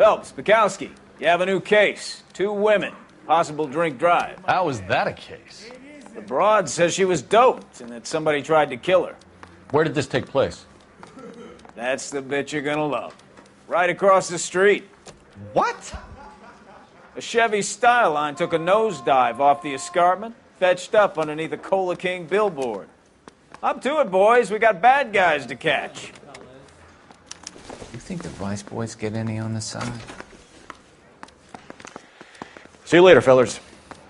Phelps, Bukowski, you have a new case. 2 women, possible drink drive. How is that a case? The broad says she was doped and that somebody tried to kill her. Where did this take place? That's the bit you're gonna love. Right across the street. What? A Chevy Styline took a nosedive off the escarpment, fetched up underneath a Cola King billboard. Up to it, boys. We got bad guys to catch. You think the Vice Boys get any on the side? See you later, fellers.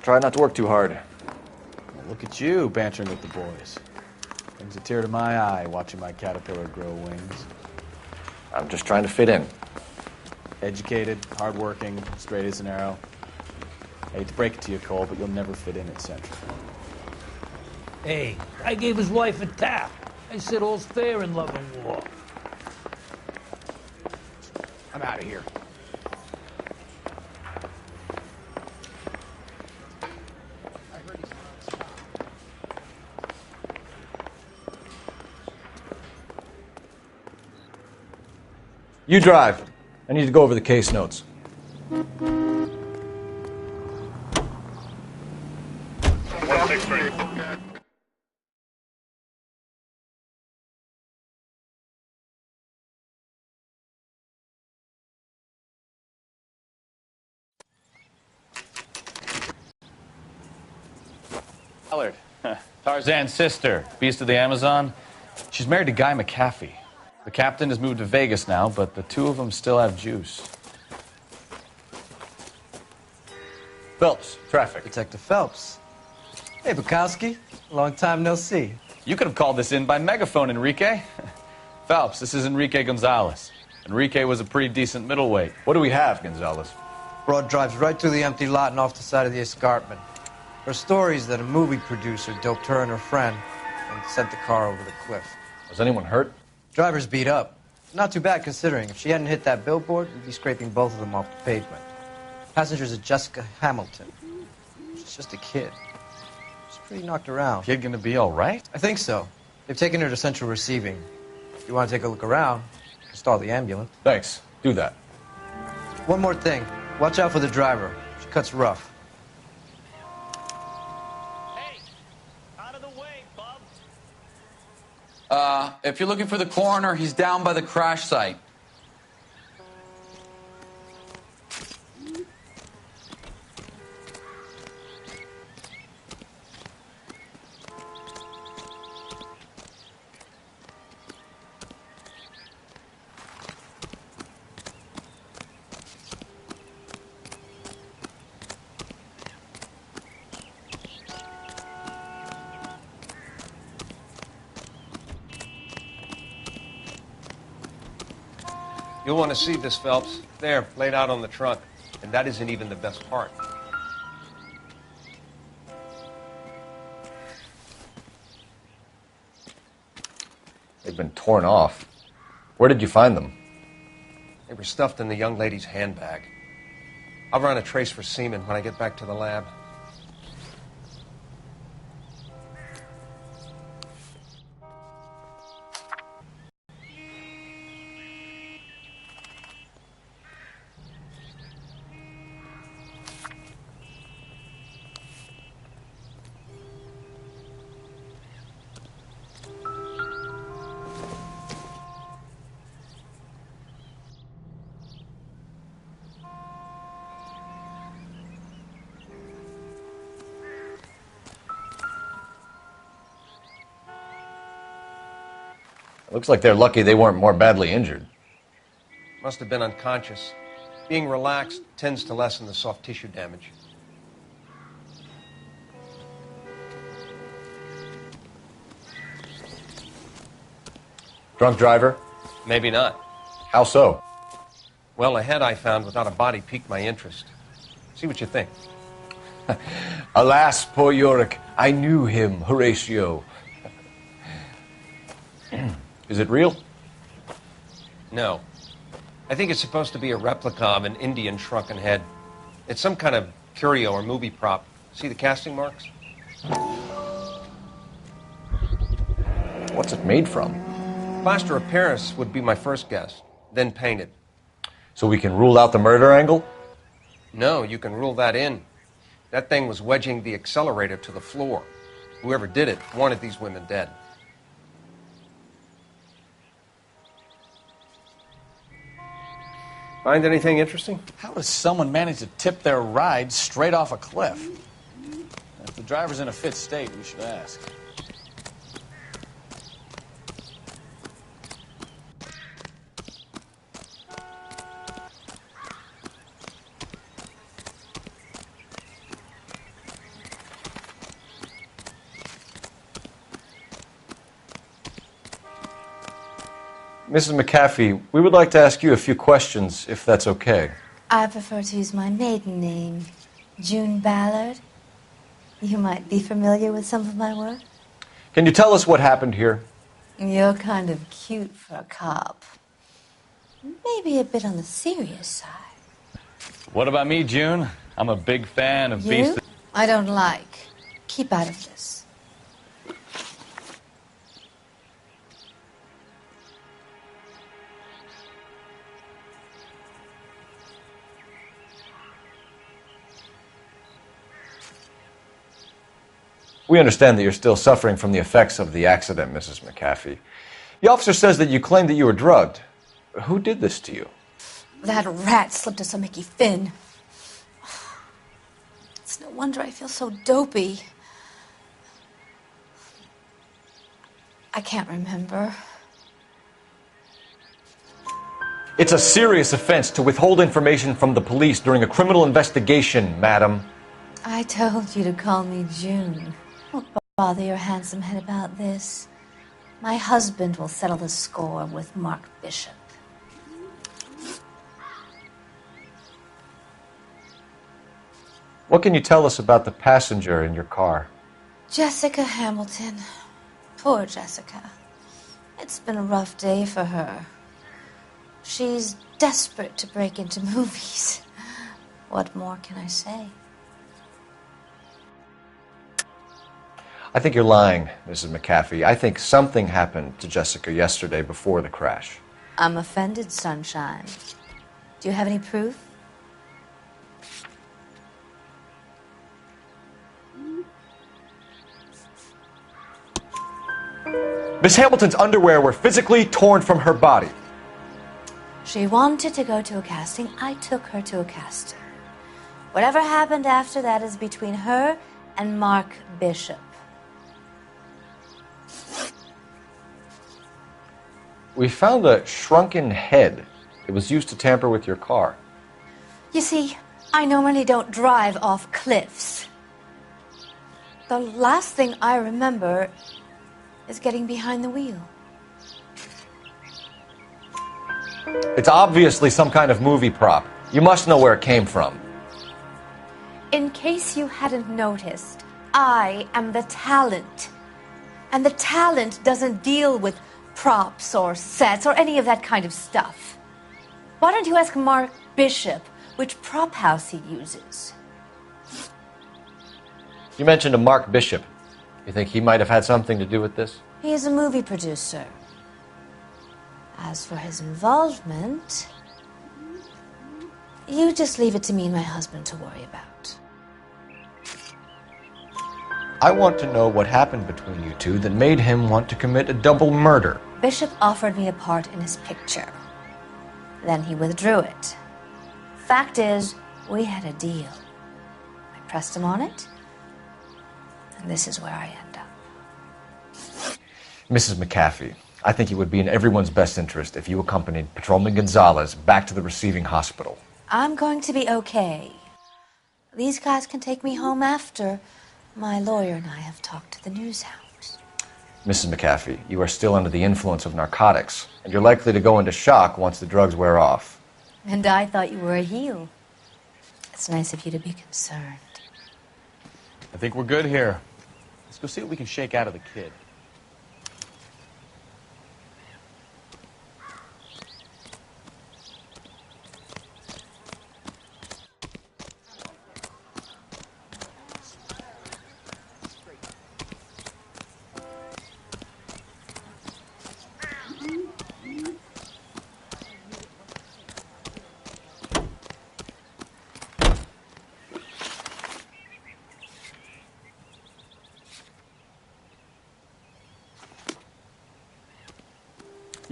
Try not to work too hard. Well, look at you bantering with the boys. Brings a tear to my eye watching my caterpillar grow wings. I'm just trying to fit in. Educated, hardworking, straight as an arrow. I hate to break it to you, Cole, but you'll never fit in at Central. Hey, I gave his wife a tap. I said all's fair in love and war. I'm out of here. You drive. I need to go over the case notes. Ballard, Tarzan's sister, beast of the Amazon. She's married to Guy McAfee. The captain has moved to Vegas now, but the 2 of them still have juice. Phelps, traffic. Detective Phelps. Hey, Bukowski. Long time no see. You could have called this in by megaphone, Enrique. Phelps, this is Enrique Gonzalez. Enrique was a pretty decent middleweight. What do we have, Gonzalez? Broad drives right through the empty lot and off the side of the escarpment. Her stories that a movie producer doped her and her friend and sent the car over the cliff. Was anyone hurt? Driver's beat up. Not too bad considering. If she hadn't hit that billboard, we'd be scraping both of them off the pavement. Passenger's a Jessica Hamilton. She's just a kid. She's pretty knocked around. Kid gonna be all right? I think so. They've taken her to central receiving. If you want to take a look around, stall the ambulance. Thanks. Do that. One more thing. Watch out for the driver. She cuts rough. If you're looking for the coroner, he's down by the crash site. You'll want to see this, Phelps. There, laid out on the trunk. And that isn't even the best part. They've been torn off. Where did you find them? They were stuffed in the young lady's handbag. I'll run a trace for semen when I get back to the lab. Looks like they're lucky they weren't more badly injured. Must have been unconscious. Being relaxed tends to lessen the soft tissue damage. Drunk driver? Maybe not. How so? Well, a head I found without a body piqued my interest. See what you think. Alas, poor Yorick, I knew him, Horatio. Is it real? No. I think it's supposed to be a replica of an Indian shrunken head. It's some kind of curio or movie prop. See the casting marks? What's it made from? Plaster of Paris would be my first guess, then painted. So we can rule out the murder angle? No, you can rule that in. That thing was wedging the accelerator to the floor. Whoever did it wanted these women dead. Find anything interesting? How does someone manage to tip their ride straight off a cliff? If the driver's in a fit state, we should ask. Mrs. McAfee, we would like to ask you a few questions, if that's okay. I prefer to use my maiden name, June Ballard. You might be familiar with some of my work. Can you tell us what happened here? You're kind of cute for a cop. Maybe a bit on the serious side. What about me, June? I'm a big fan of You? Beast. I don't like. Keep out of this. We understand that you're still suffering from the effects of the accident, Mrs. McAfee. The officer says that you claimed that you were drugged. Who did this to you? That rat slipped us a Mickey Finn. It's no wonder I feel so dopey. I can't remember. It's a serious offense to withhold information from the police during a criminal investigation, madam. I told you to call me June. Don't bother your handsome head about this. My husband will settle the score with Mark Bishop. What can you tell us about the passenger in your car? Jessica Hamilton. Poor Jessica. It's been a rough day for her. She's desperate to break into movies. What more can I say? I think you're lying, Mrs. McAfee. I think something happened to Jessica yesterday before the crash. I'm offended, Sunshine. Do you have any proof? Miss Hamilton's underwear were physically torn from her body. She wanted to go to a casting. I took her to a casting. Whatever happened after that is between her and Mark Bishop. We found a shrunken head. It was used to tamper with your car. You see, I normally don't drive off cliffs. The last thing I remember is getting behind the wheel. It's obviously some kind of movie prop. You must know where it came from. In case you hadn't noticed, I am the talent. And the talent doesn't deal with props or sets or any of that kind of stuff. Why don't you ask Mark Bishop which prop house he uses? You mentioned a Mark Bishop. You think he might have had something to do with this? He is a movie producer. As for his involvement, you just leave it to me and my husband to worry about. I want to know what happened between you two that made him want to commit a double murder. Bishop offered me a part in his picture. Then he withdrew it. Fact is, we had a deal. I pressed him on it, and this is where I end up. Mrs. McAfee, I think it would be in everyone's best interest if you accompanied Patrolman Gonzalez back to the receiving hospital. I'm going to be okay. These guys can take me home after. My lawyer and I have talked to the news hounds. Mrs. McAfee, you are still under the influence of narcotics, and you're likely to go into shock once the drugs wear off. And I thought you were a heel. It's nice of you to be concerned. I think we're good here. Let's go see what we can shake out of the kid.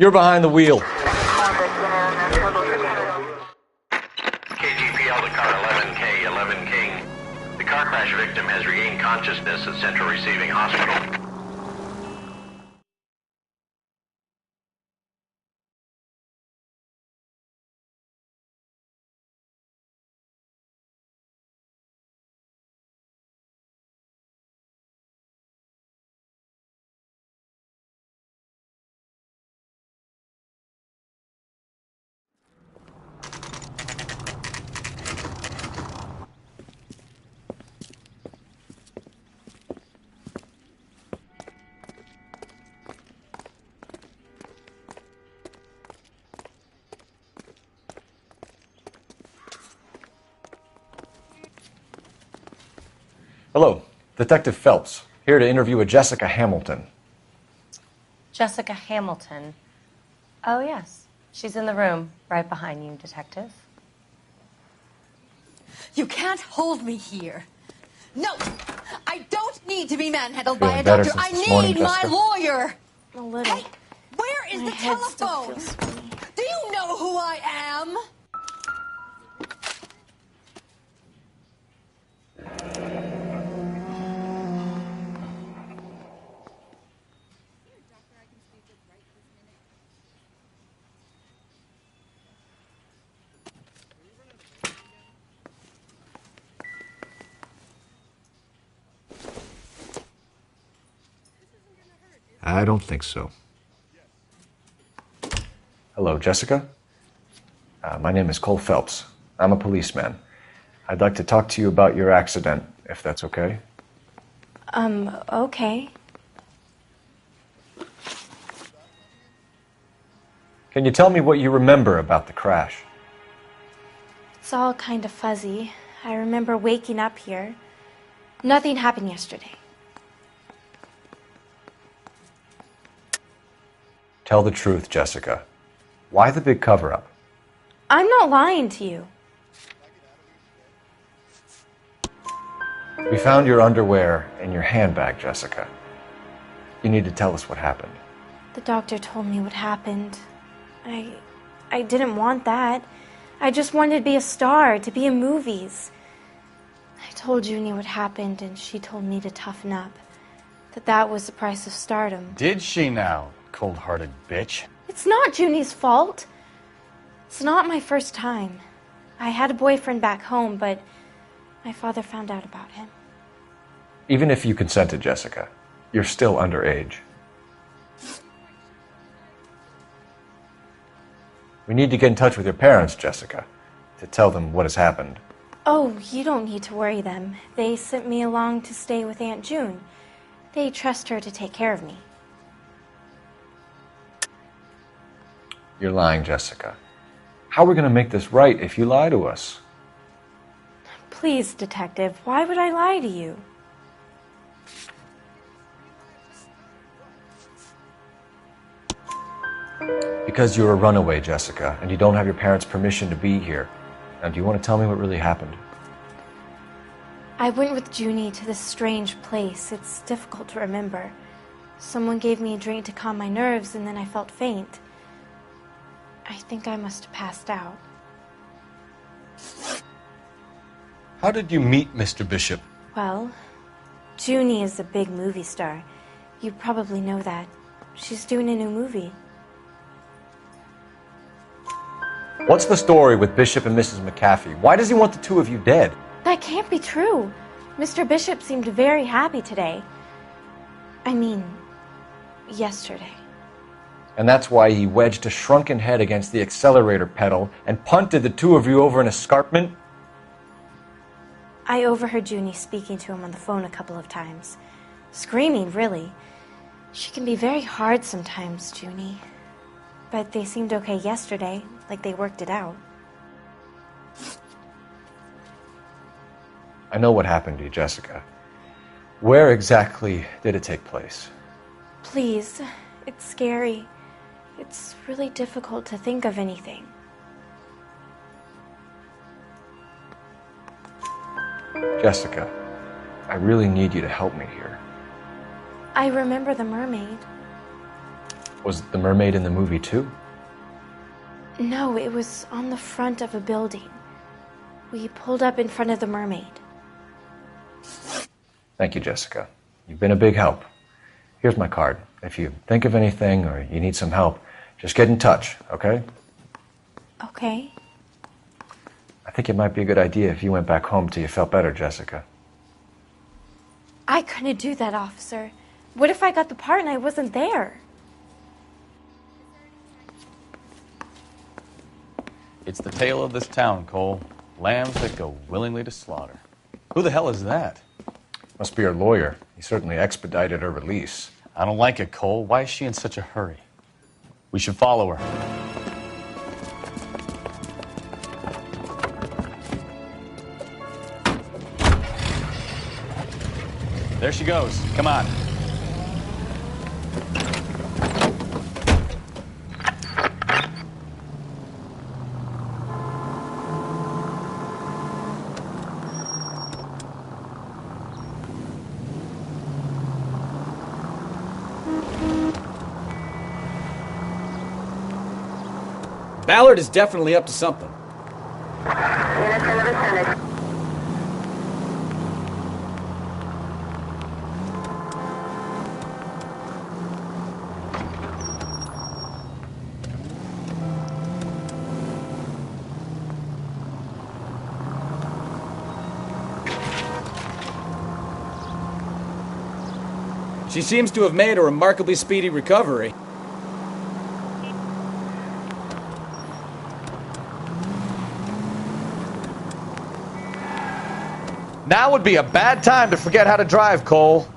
You're behind the wheel. KGPL to car 11K, 11 King. The car crash victim has regained consciousness at Central Receiving Hospital. Hello, Detective Phelps, here to interview a Jessica Hamilton. Jessica Hamilton. Oh, yes. She's in the room right behind you, Detective. You can't hold me here. No, I don't need to be manhandled Feeling by a better doctor. since I this morning, need my Jessica? lawyer. A little. Hey, where is My the head still telephone? feels funny. Do you know who I am? I don't think so. Hello, Jessica. My name is Cole Phelps. I'm a policeman. I'd like to talk to you about your accident, if that's okay. Okay. Can you tell me what you remember about the crash? It's all kind of fuzzy. I remember waking up here. Nothing happened yesterday. Tell the truth, Jessica. Why the big cover-up? I'm not lying to you. We found your underwear in your handbag, Jessica. You need to tell us what happened. The doctor told me what happened. I didn't want that. I just wanted to be a star, to be in movies. I told Junie what happened, and she told me to toughen up. That was the price of stardom. Did she now, cold-hearted bitch? It's not Junie's fault. It's not my first time. I had a boyfriend back home, but my father found out about him. Even if you consented, Jessica, you're still underage. We need to get in touch with your parents, Jessica, to tell them what has happened. Oh, you don't need to worry them. They sent me along to stay with Aunt June. They trust her to take care of me. You're lying, Jessica. How are we going to make this right if you lie to us? Please, Detective, why would I lie to you? Because you're a runaway, Jessica, and you don't have your parents' permission to be here. Now, do you want to tell me what really happened? I went with Junie to this strange place. It's difficult to remember. Someone gave me a drink to calm my nerves, and then I felt faint. I think I must have passed out. How did you meet Mr. Bishop? Well, Junie is a big movie star. You probably know that. She's doing a new movie. What's the story with Bishop and Mrs. McAfee? Why does he want the two of you dead? That can't be true. Mr. Bishop seemed very happy today. I mean, yesterday. And that's why he wedged a shrunken head against the accelerator pedal and punted the two of you over an escarpment? I overheard Junie speaking to him on the phone a couple of times. Screaming, really. She can be very hard sometimes, Junie. But they seemed okay yesterday, like they worked it out. I know what happened to you, Jessica. Where exactly did it take place? Please, it's scary. It's really difficult to think of anything. Jessica, I really need you to help me here. I remember the mermaid. Was the mermaid in the movie too? No, it was on the front of a building. We pulled up in front of the mermaid. Thank you, Jessica. You've been a big help. Here's my card. If you think of anything or you need some help, just get in touch, okay? Okay. I think it might be a good idea if you went back home till you felt better, Jessica. I couldn't do that, officer. What if I got the part and I wasn't there? It's the tale of this town, Cole. Lambs that go willingly to slaughter. Who the hell is that? Must be her lawyer. He certainly expedited her release. I don't like it, Cole. Why is she in such a hurry? We should follow her. There she goes. Come on. Ballard is definitely up to something. Units in the vicinity. She seems to have made a remarkably speedy recovery. Now would be a bad time to forget how to drive, Cole.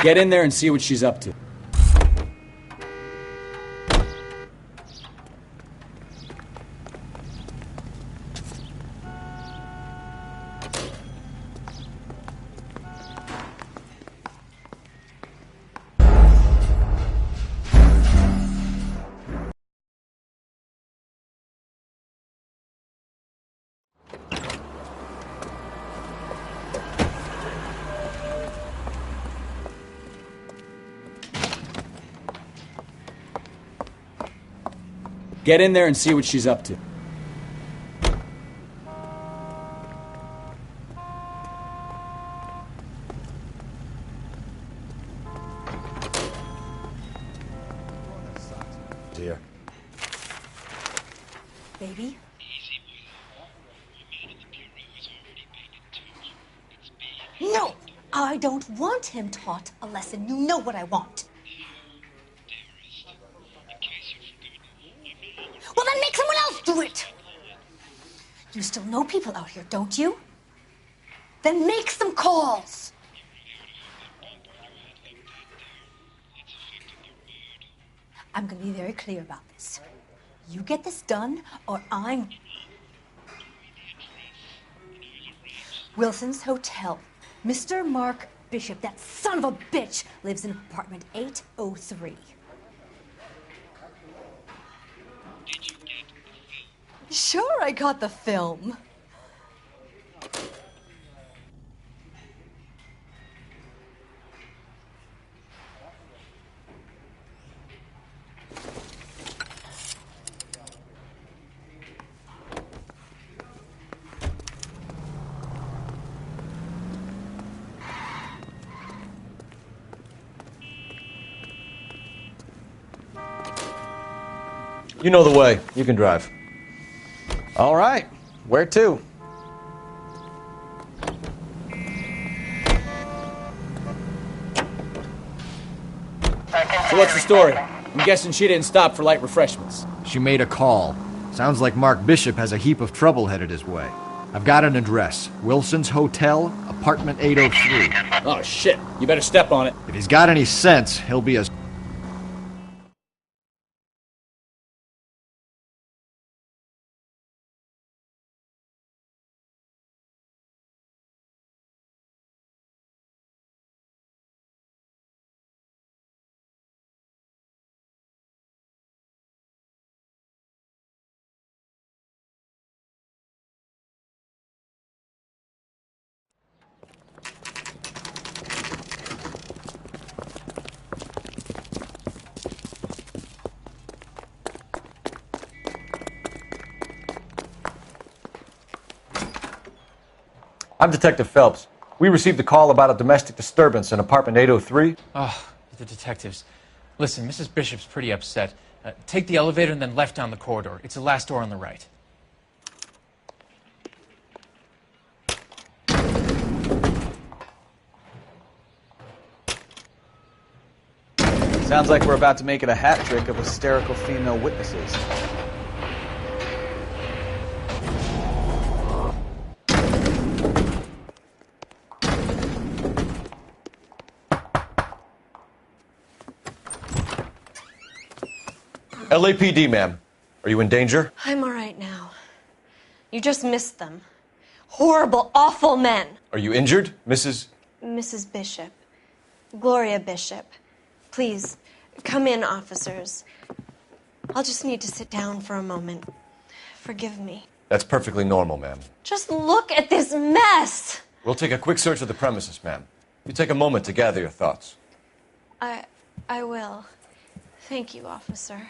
Get in there and see what she's up to. Get in there and see what she's up to. Dear. Baby? No! I don't want him taught a lesson. You know what I want. Well, then make someone else do it! You still know people out here, don't you? Then make some calls! I'm gonna be very clear about this. You get this done, or I'm... Wilson's Hotel. Mr. Mark Bishop, that son of a bitch, lives in apartment 803. Sure, I got the film. You know the way. You can drive. All right. Where to? So what's the story? I'm guessing she didn't stop for light refreshments. She made a call. Sounds like Mark Bishop has a heap of trouble headed his way. I've got an address. Wilson's Hotel, apartment 803. Oh, shit. You better step on it. If he's got any sense, he'll be as I'm Detective Phelps. We received a call about a domestic disturbance in apartment 803. Oh, the detectives. Listen, Mrs. Bishop's pretty upset. Take the elevator and then left down the corridor. It's the last door on the right. Sounds like we're about to make it a hat trick of hysterical female witnesses. LAPD, ma'am. Are you in danger? I'm all right now. You just missed them. Horrible, awful men. Are you injured, Mrs. Mrs. Bishop. Gloria Bishop. Please, come in, officers. I'll just need to sit down for a moment. Forgive me. That's perfectly normal, ma'am. Just look at this mess! We'll take a quick search of the premises, ma'am. You take a moment to gather your thoughts. I will. Thank you, officer.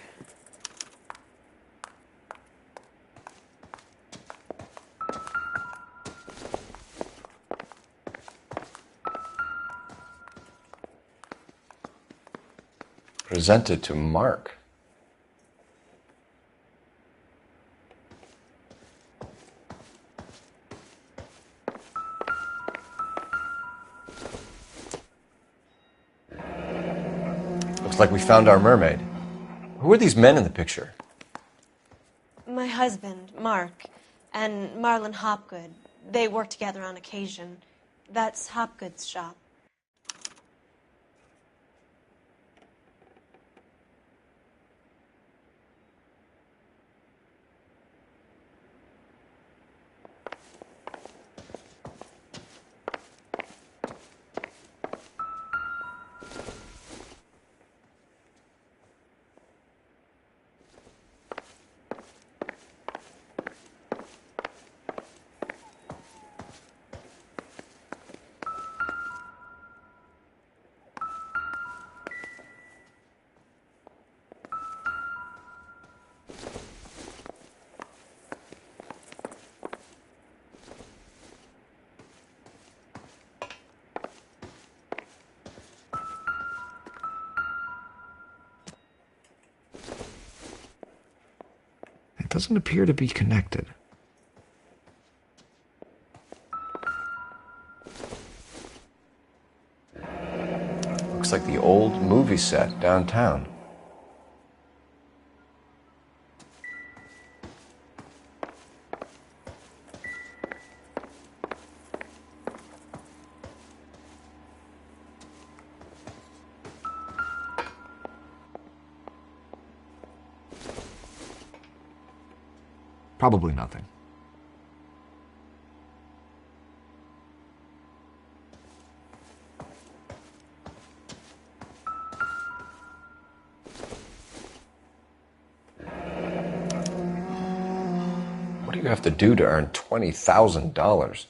Presented to Mark. Looks like we found our mermaid. Who are these men in the picture? My husband, Mark, and Marlon Hopgood. They work together on occasion. That's Hopgood's shop. It doesn't appear to be connected. Looks like the old movie set downtown. Probably nothing. What do you have to do to earn $20,000?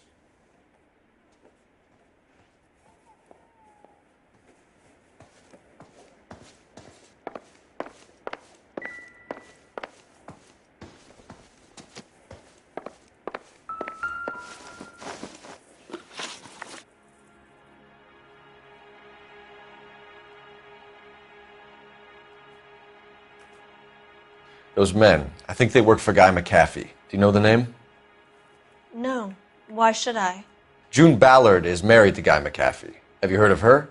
Those men, I think they work for Guy McAfee. Do you know the name? No. Why should I? June Ballard is married to Guy McAfee. Have you heard of her?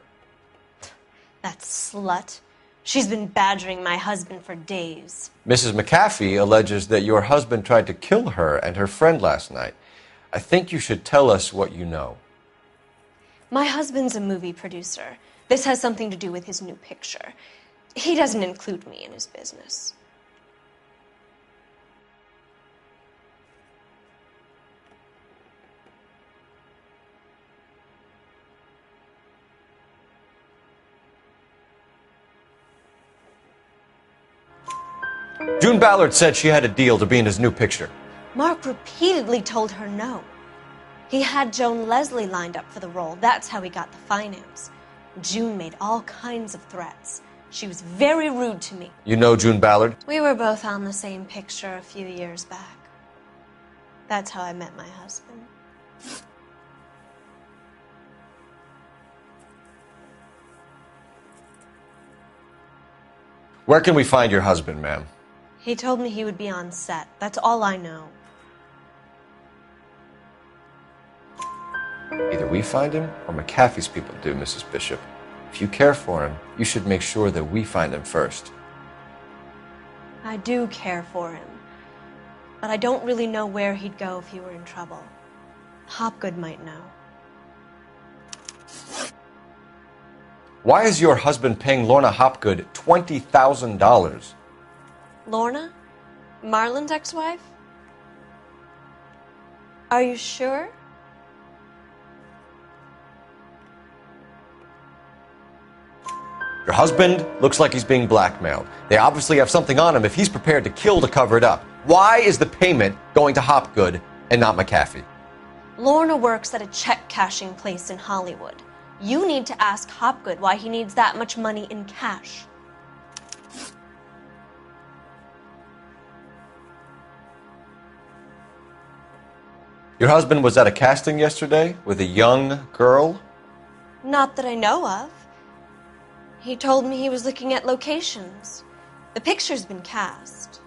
That slut. She's been badgering my husband for days. Mrs. McAfee alleges that your husband tried to kill her and her friend last night. I think you should tell us what you know. My husband's a movie producer. This has something to do with his new picture. He doesn't include me in his business. June Ballard said she had a deal to be in his new picture. Mark repeatedly told her no. He had Joan Leslie lined up for the role. That's how he got the finance. June made all kinds of threats. She was very rude to me. You know June Ballard? We were both on the same picture a few years back. That's how I met my husband. Where can we find your husband, ma'am? He told me he would be on set. That's all I know. Either we find him or McAfee's people do, Mrs. Bishop. If you care for him, you should make sure that we find him first. I do care for him. But I don't really know where he'd go if he were in trouble. Hopgood might know. Why is your husband paying Lorna Hopgood $20,000? Lorna? Marlon's ex-wife? Are you sure? Your husband looks like he's being blackmailed. They obviously have something on him if he's prepared to kill to cover it up. Why is the payment going to Hopgood and not McAfee? Lorna works at a check-cashing place in Hollywood. You need to ask Hopgood why he needs that much money in cash. Your husband was at a casting yesterday with a young girl? Not that I know of. He told me he was looking at locations. The picture's been cast.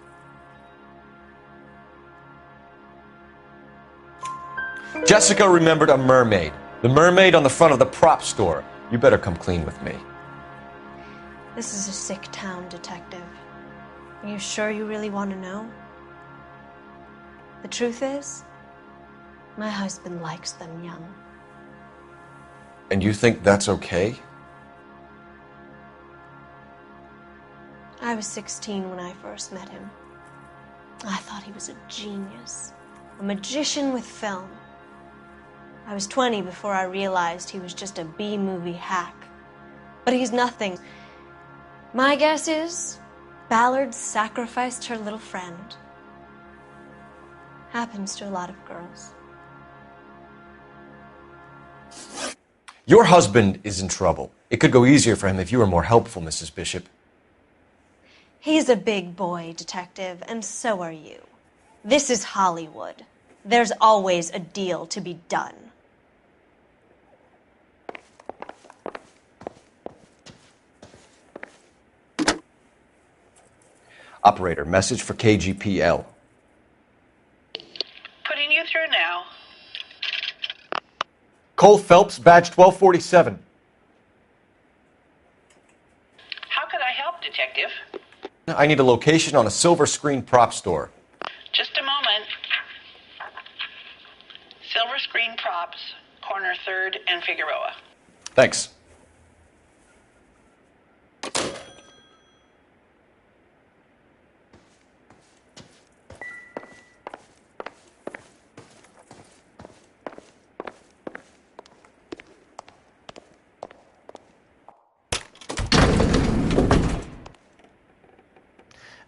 Jessica remembered a mermaid. The mermaid on the front of the prop store. You better come clean with me. This is a sick town, Detective. Are you sure you really want to know? The truth is, my husband likes them young. And you think that's okay? I was 16 when I first met him. I thought he was a genius, a magician with film. I was 20 before I realized he was just a B-movie hack. But he's nothing. My guess is Ballard sacrificed her little friend. Happens to a lot of girls. Your husband is in trouble. It could go easier for him if you were more helpful, Mrs. Bishop. He's a big boy, Detective, and so are you. This is Hollywood. There's always a deal to be done. Operator, message for KGPL. Putting you through now. Cole Phelps, badge 1247. How could I help, Detective? I need a location on a silver screen prop store. Just a moment. Silver Screen Props, corner 3rd and Figueroa. Thanks.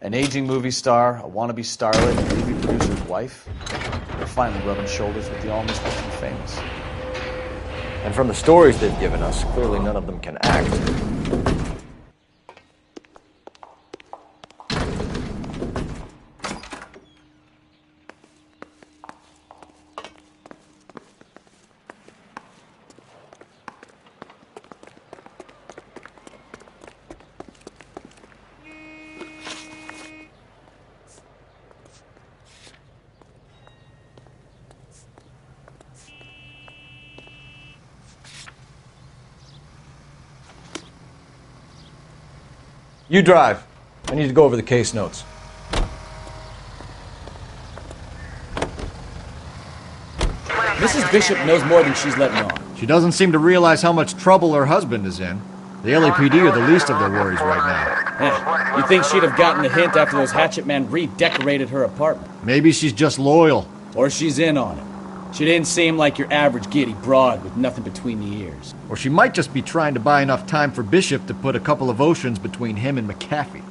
An aging movie star, a wannabe starlet, and a movie producer's wife. They're finally rubbing shoulders with the almost rich and famous. And from the stories they've given us, clearly none of them can act. You drive. I need to go over the case notes. Mrs. Bishop knows more than she's letting on. She doesn't seem to realize how much trouble her husband is in. The LAPD are the least of their worries right Yeah, you'd think she'd have gotten the hint after those hatchet men redecorated her apartment. now. Maybe she's just loyal. Or she's in on it. She didn't seem like your average giddy broad with nothing between the ears. Or she might just be trying to buy enough time for Bishop to put a couple of oceans between him and McAfee.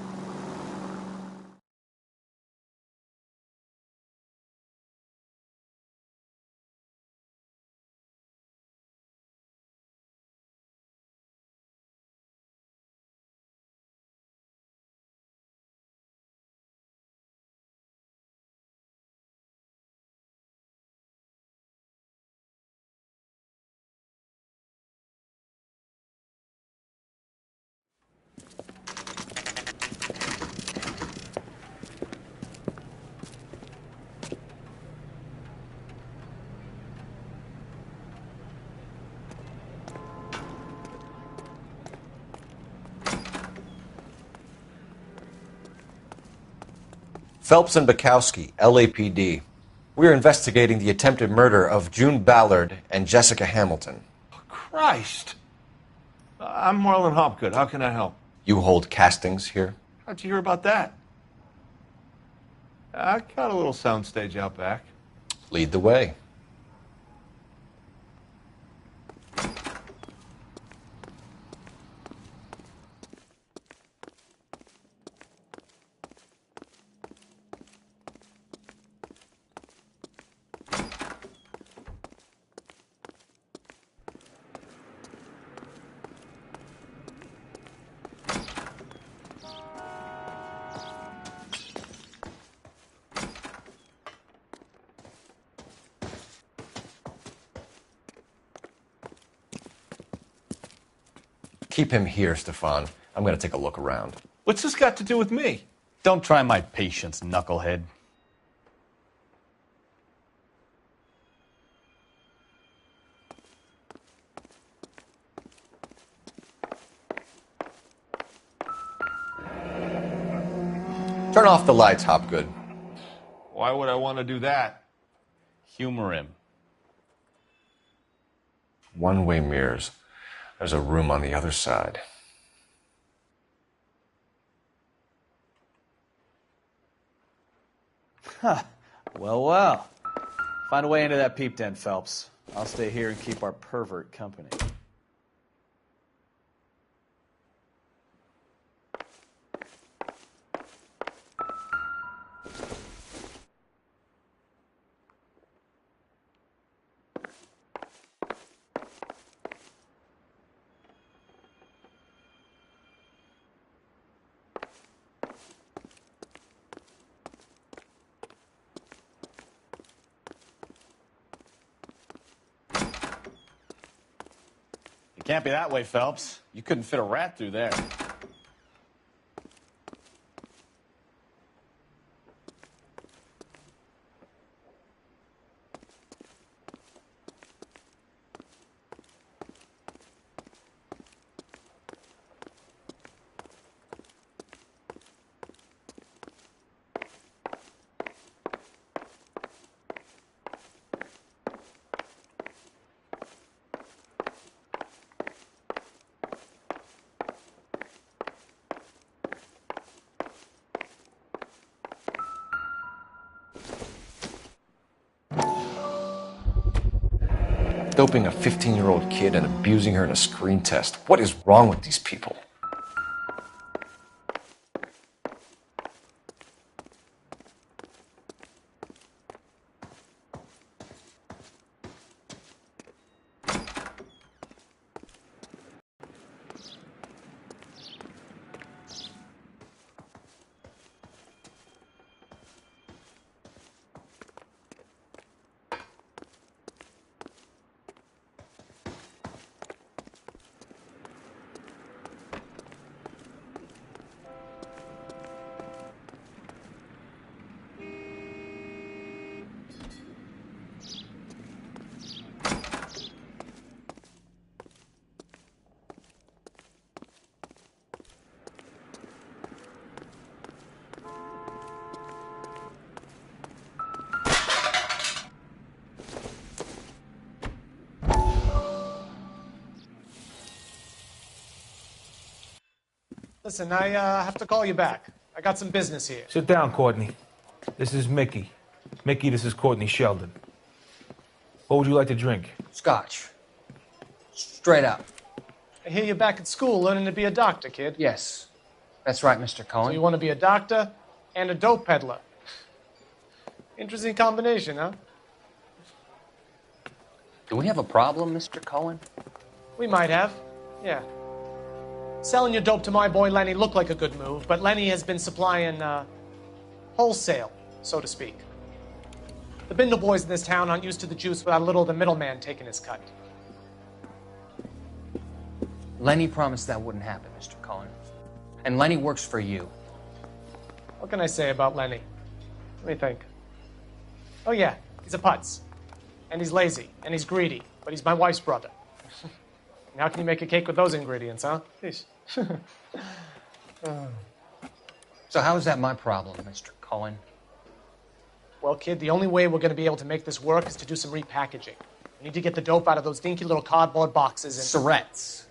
Phelps and Bukowski, LAPD. We're investigating the attempted murder of June Ballard and Jessica Hamilton. Christ! I'm Marlon Hopgood. How can I help? You hold castings here? How'd you hear about that? I got a little soundstage out back. Lead the way. Keep him here, Stefan. I'm going to take a look around. What's this got to do with me? Don't try my patience, knucklehead. Turn off the lights, Hopgood. Why would I want to do that? Humor him. One-way mirrors. There's a room on the other side. Huh. Well, well. Find a way into that peep den, Phelps. I'll stay here and keep our pervert company. It can't be that way, Phelps. You couldn't fit a rat through there. Doping a 15-year-old kid and abusing her in a screen test. What is wrong with these people? Listen, I have to call you back. I got some business here. Sit down, Courtney. This is Mickey. Mickey, this is Courtney Sheldon. What would you like to drink? Scotch. Straight up. I hear you're back at school learning to be a doctor, kid. Yes. That's right, Mr. Cohen. So you want to be a doctor and a dope peddler. Interesting combination, huh? Do we have a problem, Mr. Cohen? We might have, yeah. Selling your dope to my boy Lenny looked like a good move, but Lenny has been supplying, wholesale, so to speak. The Bindle boys in this town aren't used to the juice without a little of the middleman taking his cut. Lenny promised that wouldn't happen, Mr. Cohen. And Lenny works for you. What can I say about Lenny? Let me think. Oh yeah, he's a putz. And he's lazy, and he's greedy, but he's my wife's brother. And how can you make a cake with those ingredients, huh? Jeez. So how is that my problem, Mr. Cohen? Well, kid, the only way we're going to be able to make this work is to do some repackaging. We need to get the dope out of those dinky little cardboard boxes and... Syrettes.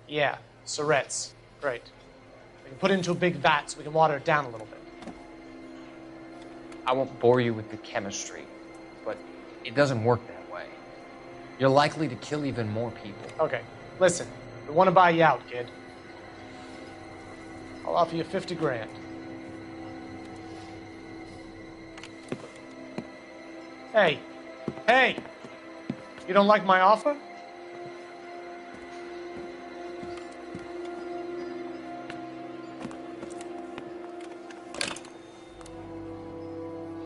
Yeah, syrettes. Great. We can put it into a big vat so we can water it down a little bit. I won't bore you with the chemistry, but it doesn't work that way. You're likely to kill even more people. Okay, listen. We want to buy you out, kid. I'll offer you 50 grand. Hey, hey! You don't like my offer?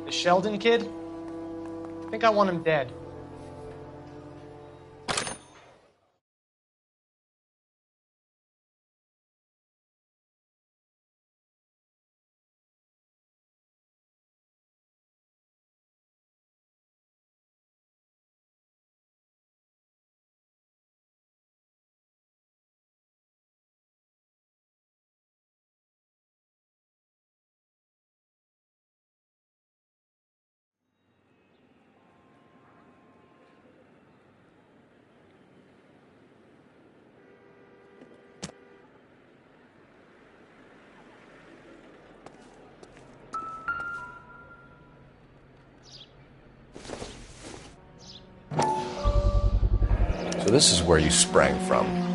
The Sheldon kid? I think I want him dead. So this is where you sprang from.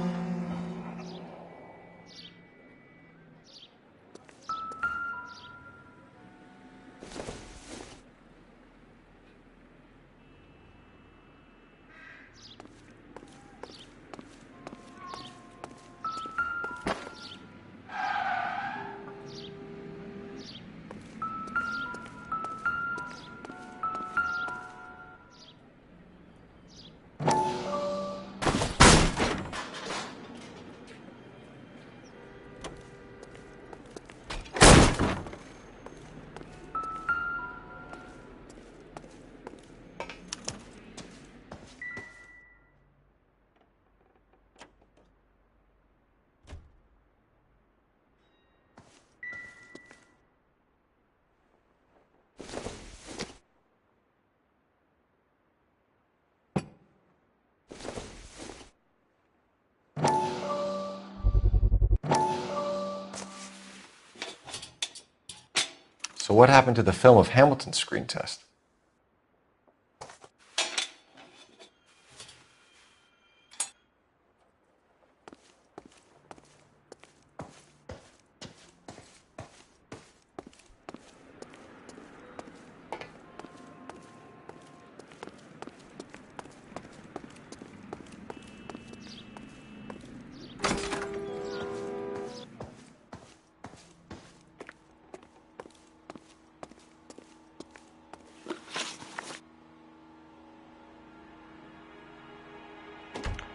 So what happened to the film of Hamilton's screen test?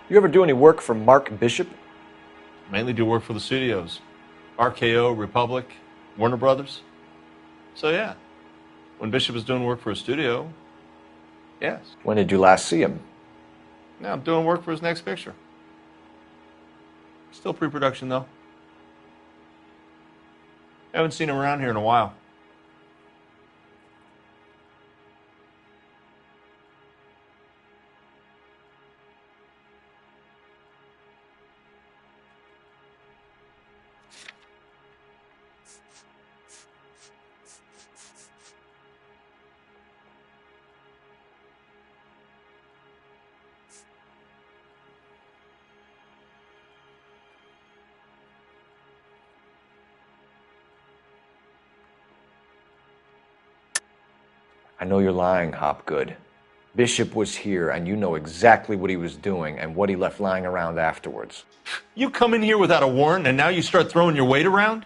You ever do any work for Mark Bishop? Mainly do work for the studios. RKO, Republic, Warner Brothers. So yeah, when Bishop was doing work for a studio, yes. When did you last see him? Now I'm doing work for his next picture. Still pre-production though. Haven't seen him around here in a while. I know you're lying, Hopgood. Bishop was here, and you know exactly what he was doing and what he left lying around afterwards. You come in here without a warrant, and now you start throwing your weight around?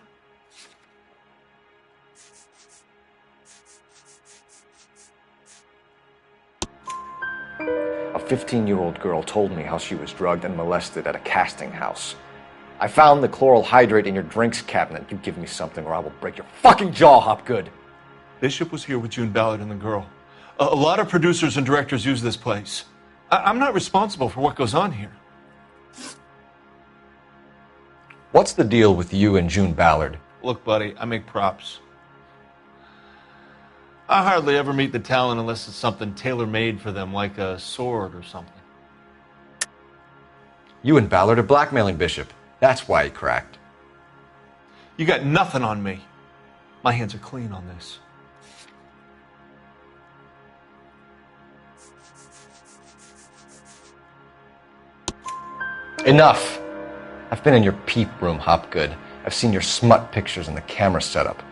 A 15-year-old girl told me how she was drugged and molested at a casting house. I found the chloral hydrate in your drinks cabinet. You give me something or I will break your fucking jaw, Hopgood. Bishop was here with June Ballard and the girl. A lot of producers and directors use this place. I'm not responsible for what goes on here. What's the deal with you and June Ballard? Look, buddy, I make props. I hardly ever meet the talent unless it's something tailor-made for them, like a sword or something. You and Ballard are blackmailing Bishop. That's why he cracked. You got nothing on me. My hands are clean on this. Enough! I've been in your peep room, Hopgood. I've seen your smut pictures and the camera setup.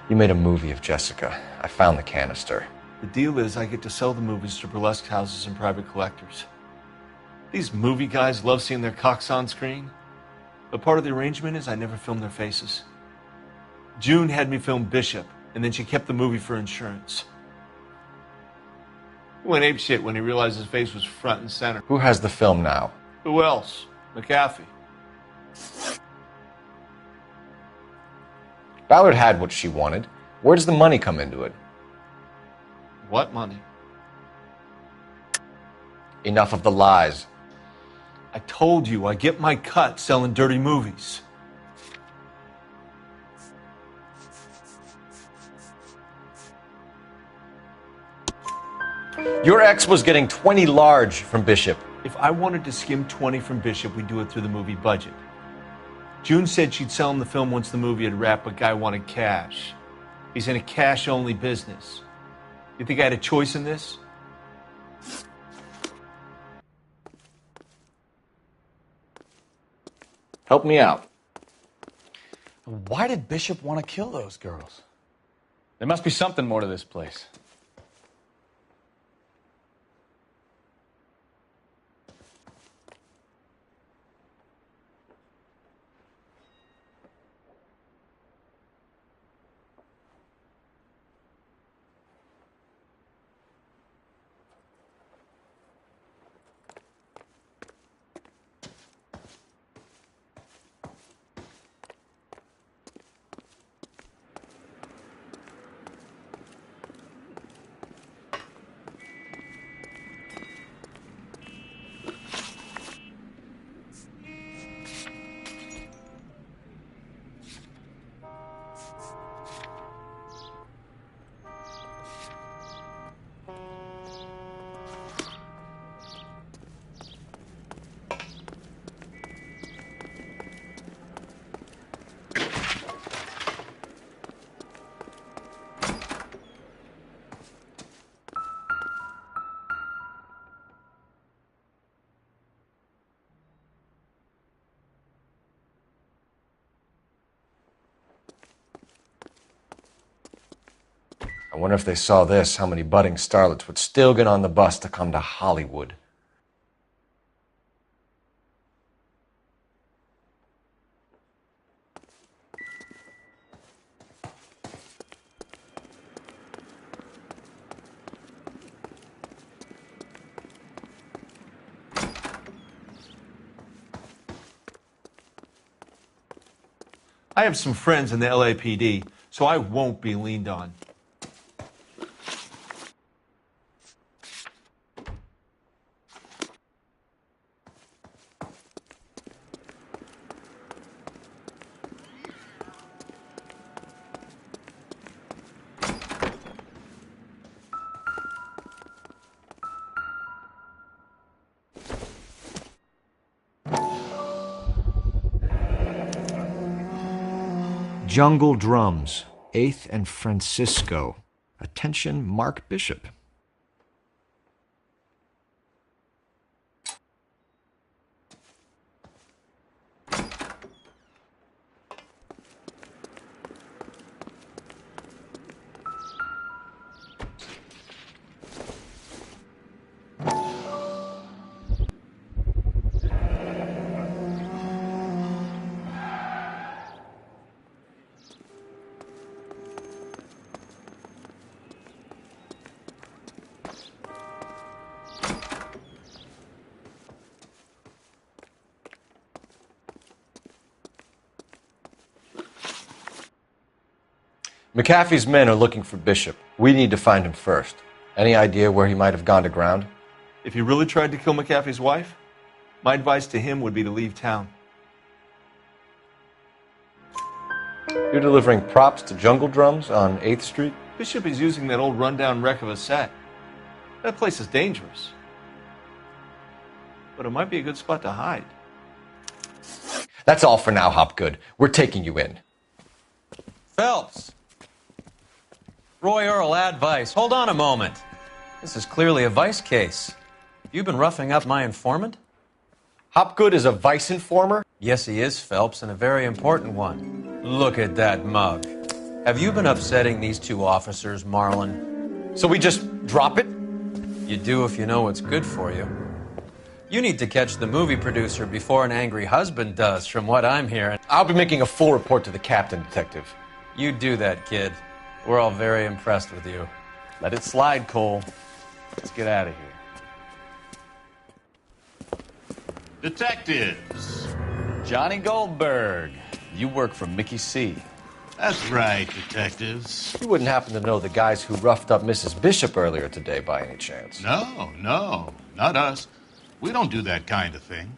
You made a movie of Jessica. I found the canister. The deal is I get to sell the movies to burlesque houses and private collectors. These movie guys love seeing their cocks on screen, but part of the arrangement is I never film their faces. June had me film Bishop, and then she kept the movie for insurance. He went apeshit when he realized his face was front and center. Who has the film now? Who else? McAfee. Ballard had what she wanted. Where does the money come into it? What money? Enough of the lies. I told you I get my cut selling dirty movies. Your ex was getting 20 large from Bishop. If I wanted to skim 20 from Bishop, we'd do it through the movie budget. June said she'd sell him the film once the movie had wrapped, but Guy wanted cash. He's in a cash-only business. You think I had a choice in this? Help me out. Why did Bishop want to kill those girls? There must be something more to this place. I wonder if they saw this, how many budding starlets would still get on the bus to come to Hollywood. I have some friends in the LAPD, so I won't be leaned on. Jungle Drums, 8th and Francisco. Attention, Mark Bishop. McAfee's men are looking for Bishop. We need to find him first. Any idea where he might have gone to ground? If he really tried to kill McAfee's wife, my advice to him would be to leave town. You're delivering props to Jungle Drums on 8th Street? Bishop is using that old rundown wreck of a set. That place is dangerous. But it might be a good spot to hide. That's all for now, Hopgood. We're taking you in. Phelps! Roy Earl, advice. Hold on a moment. This is clearly a vice case. You've been roughing up my informant? Hopgood is a vice informer? Yes, he is, Phelps, and a very important one. Look at that mug. Have you been upsetting these two officers, Marlin? So we just drop it? You do if you know what's good for you. You need to catch the movie producer before an angry husband does, from what I'm hearing. I'll be making a full report to the captain, Detective. You do that, kid. We're all very impressed with you. Let it slide, Cole. Let's get out of here. Detectives. Johnny Goldberg. You work for Mickey C. That's right, detectives. You wouldn't happen to know the guys who roughed up Mrs. Bishop earlier today by any chance? No, not us. We don't do that kind of thing.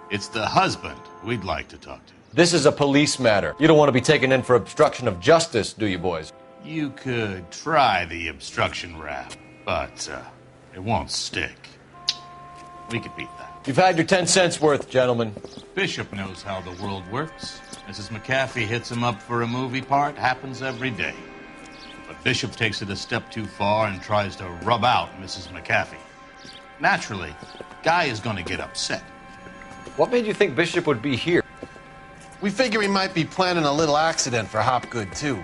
It's the husband we'd like to talk to. This is a police matter. You don't want to be taken in for obstruction of justice, do you, boys? You could try the obstruction rap, but it won't stick. We could beat that. You've had your 10 cents worth, gentlemen. Bishop knows how the world works. Mrs. McAfee hits him up for a movie part. Happens every day. But Bishop takes it a step too far and tries to rub out Mrs. McAfee. Naturally, Guy is going to get upset. What made you think Bishop would be here? We figure he might be planning a little accident for Hopgood, too.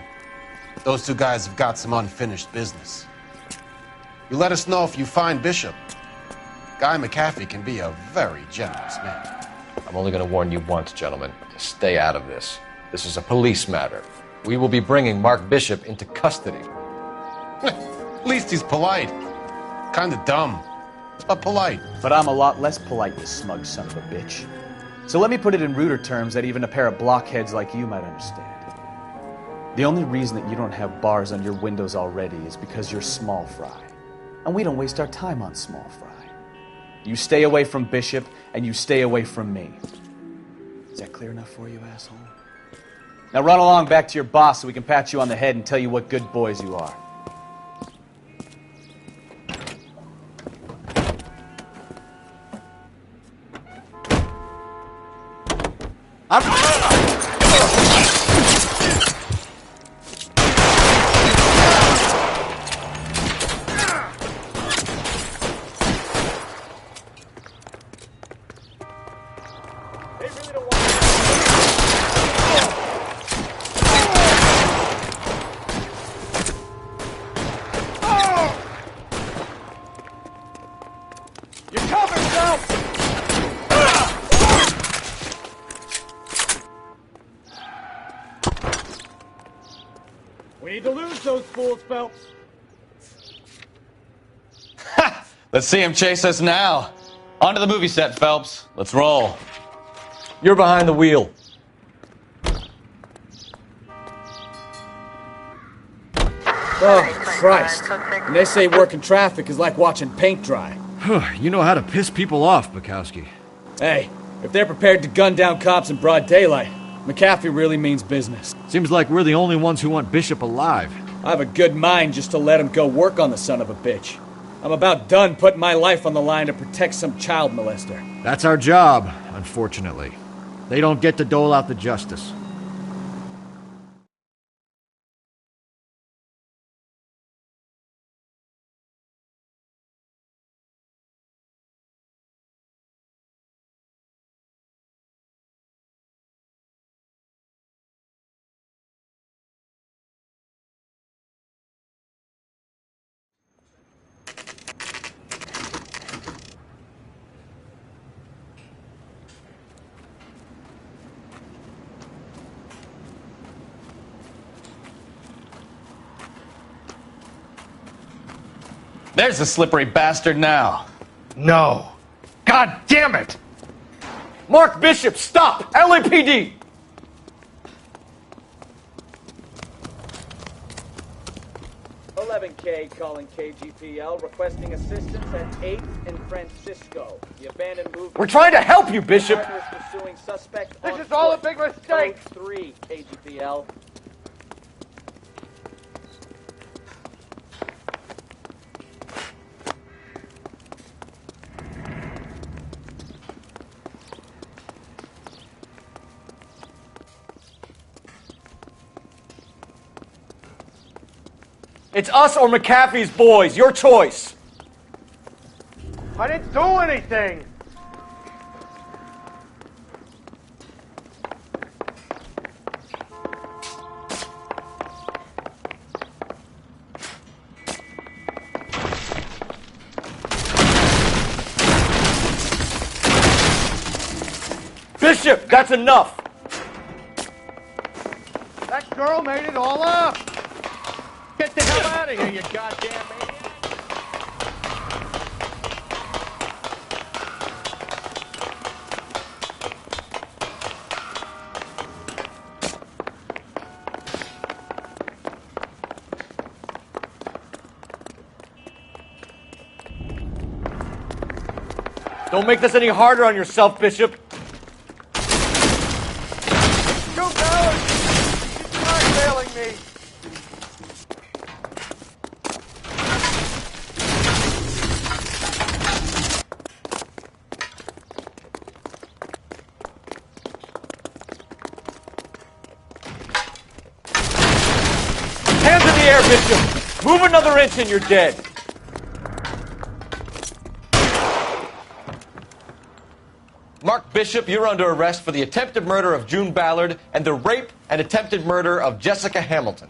Those two guys have got some unfinished business. You let us know if you find Bishop. Guy McAfee can be a very generous man. I'm only going to warn you once, gentlemen, to stay out of this. This is a police matter. We will be bringing Mark Bishop into custody. At least he's polite. Kind of dumb, but polite. But I'm a lot less polite, you smug son of a bitch. So let me put it in ruder terms that even a pair of blockheads like you might understand. The only reason that you don't have bars on your windows already is because you're small fry. And we don't waste our time on small fry. You stay away from Bishop, and you stay away from me. Is that clear enough for you, asshole? Now run along back to your boss so we can pat you on the head and tell you what good boys you are. We need to lose those fools, Phelps. Let's see him chase us now. Onto the movie set, Phelps. Let's roll. You're behind the wheel. Oh, Christ. And they say working traffic is like watching paint dry. You know how to piss people off, Bukowski. Hey, if they're prepared to gun down cops in broad daylight, McAfee really means business. Seems like we're the only ones who want Bishop alive. I have a good mind just to let him go work on the son of a bitch. I'm about done putting my life on the line to protect some child molester. That's our job, unfortunately. They don't get to dole out the justice. There's the slippery bastard now. No. God damn it! Mark Bishop, stop! LAPD! K calling KGPL, requesting assistance at 8th and Francisco. The abandoned movement. We're trying to help you, Bishop! Pursuing suspect This is all a big mistake! Code 3, KGPL. It's us or McAfee's boys. Your choice. I didn't do anything. Bishop, that's enough. That girl made it all up. Get the hell out of here, you goddamn maniac. Don't make this any harder on yourself, Bishop. You cowards! You're blackmailing me. Hands in the air, Bishop. Move another inch and you're dead. Mark Bishop, you're under arrest for the attempted murder of June Ballard and the rape and attempted murder of Jessica Hamilton.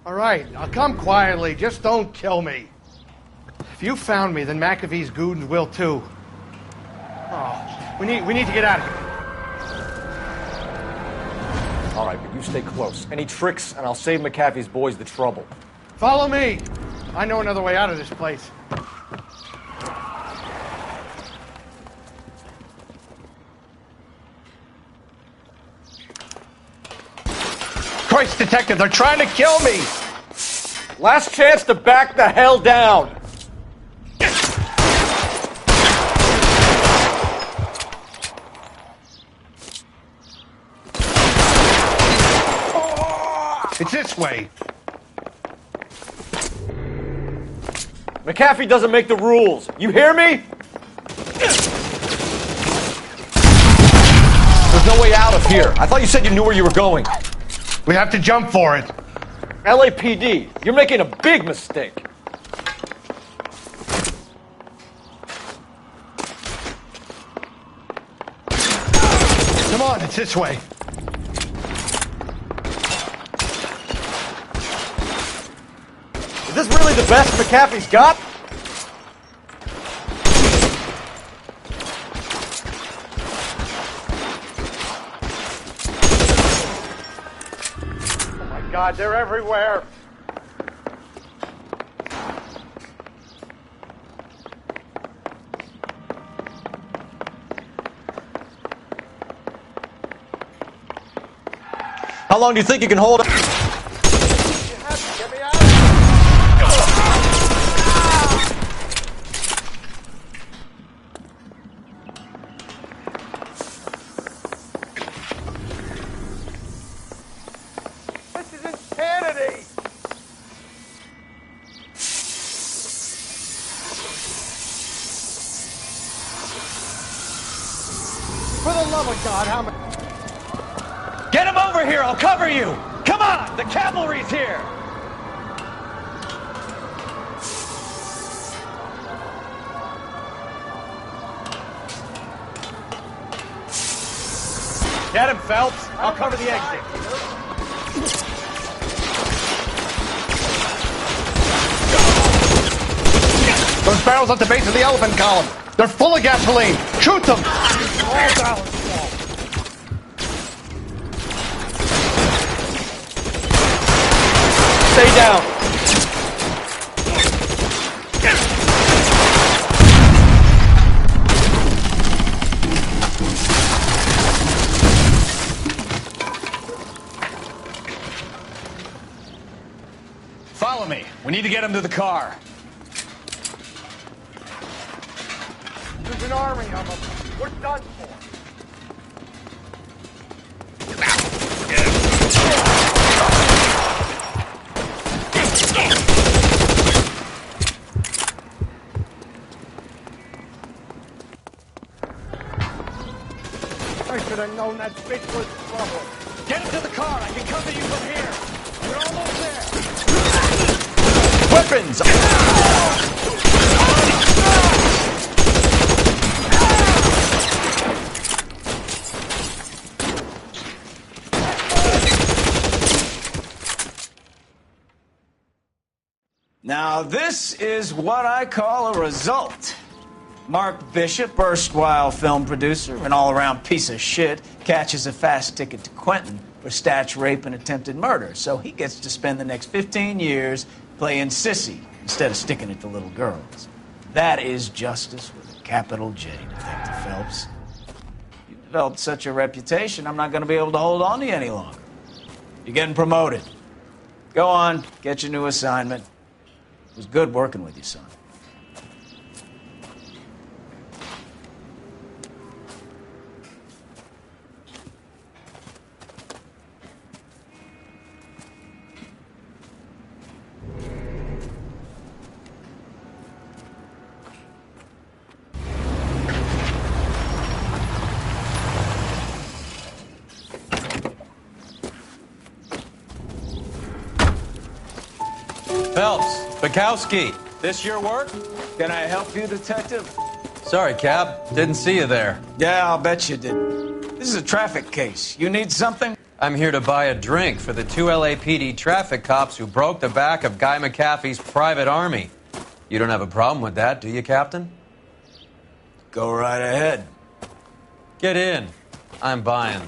All right, I'll come quietly. Just don't kill me. If you found me, then McAfee's goons will too. Oh, we need to get out of here. All right, but you stay close. Any tricks, and I'll save McAfee's boys the trouble. Follow me. I know another way out of this place. Christ, detective, they're trying to kill me! Last chance to back the hell down! It's this way. McAfee doesn't make the rules. You hear me? There's no way out of here. I thought you said you knew where you were going. We have to jump for it. LAPD, you're making a big mistake. Come on, it's this way. Is this really the best McAfee's got? God, they're everywhere. How long do you think you can hold up? Get me out of here. For the love of God, how many... Get him over here, I'll cover you! Come on, the cavalry's here! Get him, Phelps. I'll cover the exit. Those barrels at the base of the elephant column. They're full of gasoline. Shoot them! All down. Stay down. Follow me. We need to get him to the car. There's an army of them. We're done for. I should have known that bitch was trouble. Get him to the car. I can cover you from here. We're almost there. weapons! Now, this is what I call a result. Mark Bishop, erstwhile film producer, an all-around piece of shit, catches a fast ticket to Quentin for statch rape and attempted murder, so he gets to spend the next 15 years playing sissy instead of sticking it to little girls. That is justice with a capital J, Detective Phelps. You've developed such a reputation, I'm not going to be able to hold on to you any longer. You're getting promoted. Go on, get your new assignment. It was good working with you, son. Phelps, Bukowski, this your work? Can I help you, Detective? Sorry, Cap. Didn't see you there. Yeah, I'll bet you didn't. This is a traffic case. You need something? I'm here to buy a drink for the 2 LAPD traffic cops who broke the back of Guy McAfee's private army. You don't have a problem with that, do you, Captain? Go right ahead. Get in. I'm buying.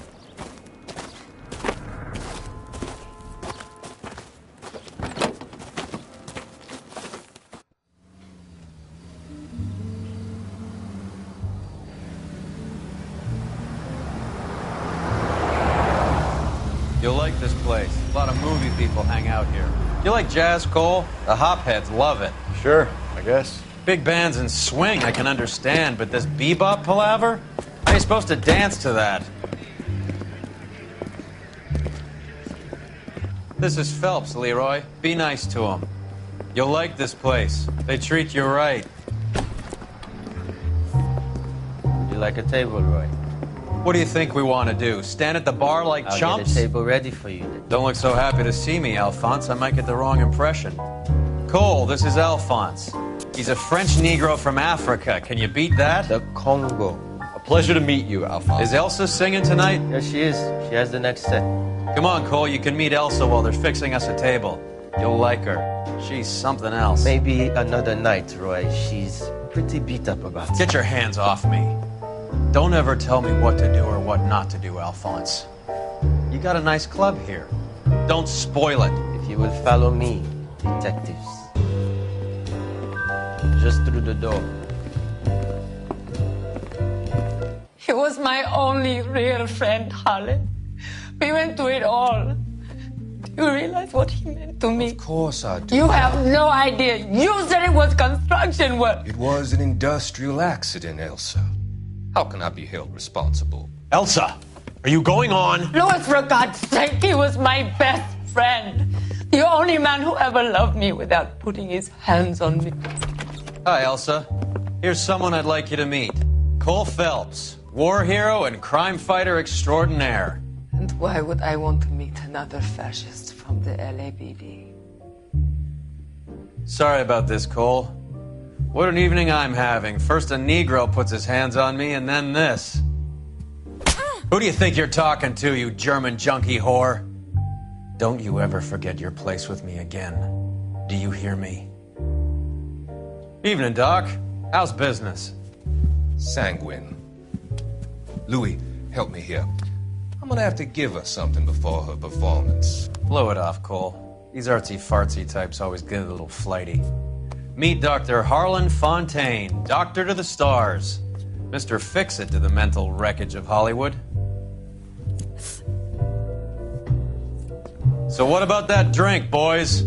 You'll like this place. A lot of movie people hang out here. You like jazz, Cole? The hopheads love it. Sure, I guess. Big bands and swing, I can understand, but this bebop palaver? How are you supposed to dance to that? This is Phelps, Leroy. Be nice to him. You'll like this place. They treat you right. You like a table, Roy? What do you think we want to do? Stand at the bar like I'll chumps? get a table ready for you. Don't look so happy to see me, Alphonse. I might get the wrong impression. Cole, this is Alphonse. He's a French Negro from Africa. Can you beat that? The Congo. A pleasure to meet you, Alphonse. Is Elsa singing tonight? Yes, she is. She has the next set. Come on, Cole. You can meet Elsa while they're fixing us a table. You'll like her. She's something else. Maybe another night, Roy. She's pretty beat up about it. Get your hands off me. Don't ever tell me what to do or what not to do, Alphonse. You got a nice club here. Don't spoil it. If you will follow me, detectives. Just through the door. He was my only real friend, Harlan. We went through it all. Do you realize what he meant to me? Of course I do. You have no idea. You said it was construction work. It was an industrial accident, Elsa. How can I be held responsible? Elsa, are you going on? Louis, for God's sake, he was my best friend. The only man who ever loved me without putting his hands on me. Hi, Elsa. Here's someone I'd like you to meet. Cole Phelps, war hero and crime fighter extraordinaire. And why would I want to meet another fascist from the LAPD? Sorry about this, Cole. What an evening I'm having. First a Negro puts his hands on me, and then this. Who do you think you're talking to, you German junkie whore? Don't you ever forget your place with me again. Do you hear me? Evening, Doc. How's business? Sanguine. Louis, help me here. I'm gonna have to give her something before her performance. Blow it off, Cole. These artsy-fartsy types always get a little flighty. Meet Dr. Harlan Fontaine, doctor to the stars. Mr. Fix-It to the mental wreckage of Hollywood. So what about that drink, boys?